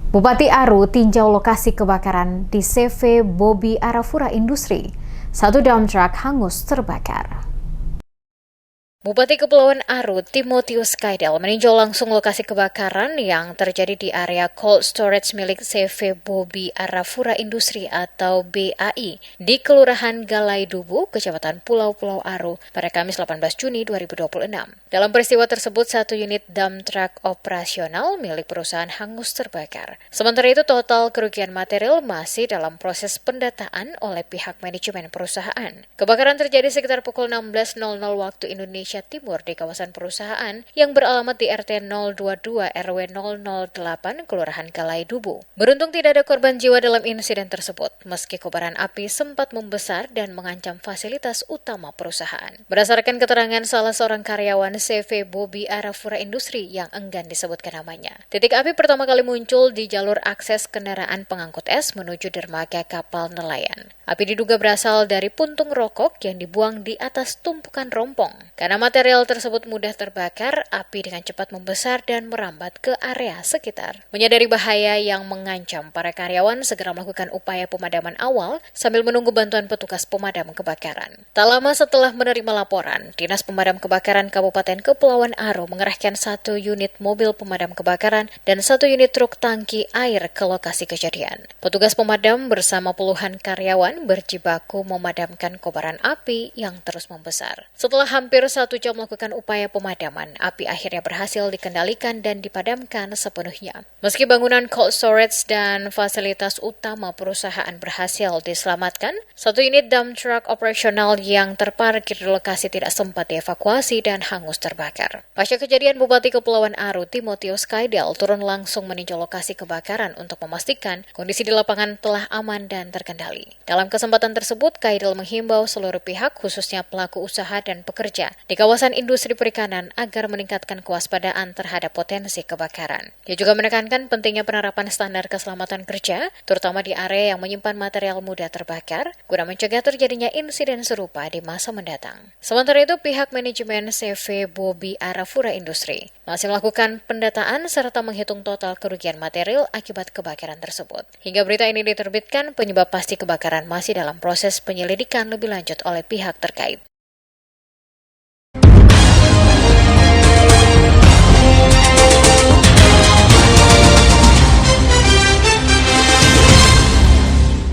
Bupati Aru tinjau lokasi kebakaran di CV Bobi Arafura Industri. Satu dump truck hangus terbakar. Bupati Kepulauan Aru, Timotius Kaidel, meninjau langsung lokasi kebakaran yang terjadi di area cold storage milik CV Bobi Arafura Industri atau BAI di Kelurahan Galai Dubu, Kecamatan Pulau-Pulau Aru pada Kamis 18 Juni 2026. Dalam peristiwa tersebut, satu unit dump truck operasional milik perusahaan hangus terbakar. Sementara itu, total kerugian material masih dalam proses pendataan oleh pihak manajemen perusahaan. Kebakaran terjadi sekitar pukul 16.00 waktu Indonesia Timur di kawasan perusahaan yang beralamat di RT 022 RW 008 Kelurahan Galai Dubu. Beruntung tidak ada korban jiwa dalam insiden tersebut, meski kobaran api sempat membesar dan mengancam fasilitas utama perusahaan. Berdasarkan keterangan salah seorang karyawan CV Bobi Arafura Industri yang enggan disebutkan namanya, titik api pertama kali muncul di jalur akses kendaraan pengangkut es menuju dermaga kapal nelayan. Api diduga berasal dari puntung rokok yang dibuang di atas tumpukan rompong. Karena material tersebut mudah terbakar, api dengan cepat membesar dan merambat ke area sekitar. Menyadari bahaya yang mengancam, para karyawan segera melakukan upaya pemadaman awal sambil menunggu bantuan petugas pemadam kebakaran. Tak lama setelah menerima laporan, Dinas Pemadam Kebakaran Kabupaten Kepulauan Aru mengerahkan 1 unit mobil pemadam kebakaran dan 1 unit truk tangki air ke lokasi kejadian. Petugas pemadam bersama puluhan karyawan berjibaku memadamkan kobaran api yang terus membesar. Setelah hampir 1 jam melakukan upaya pemadaman, api akhirnya berhasil dikendalikan dan dipadamkan sepenuhnya. Meski bangunan cold storage dan fasilitas utama perusahaan berhasil diselamatkan, 1 unit dump truck operasional yang terparkir di lokasi tidak sempat dievakuasi dan hangus terbakar. Pasca kejadian, Bupati Kepulauan Aru, Timotius Kaidel, turun langsung meninjau lokasi kebakaran untuk memastikan kondisi di lapangan telah aman dan terkendali. Dalam kesempatan tersebut, Kaidel menghimbau seluruh pihak, khususnya pelaku usaha dan pekerja di kawasan industri perikanan agar meningkatkan kewaspadaan terhadap potensi kebakaran. Dia juga menekankan pentingnya penerapan standar keselamatan kerja, terutama di area yang menyimpan material mudah terbakar, guna mencegah terjadinya insiden serupa di masa mendatang. Sementara itu, pihak manajemen CV Bobi Arafura Industri masih melakukan pendataan serta menghitung total kerugian material akibat kebakaran tersebut. Hingga berita ini diterbitkan, penyebab pasti kebakaran masih dalam proses penyelidikan lebih lanjut oleh pihak terkait.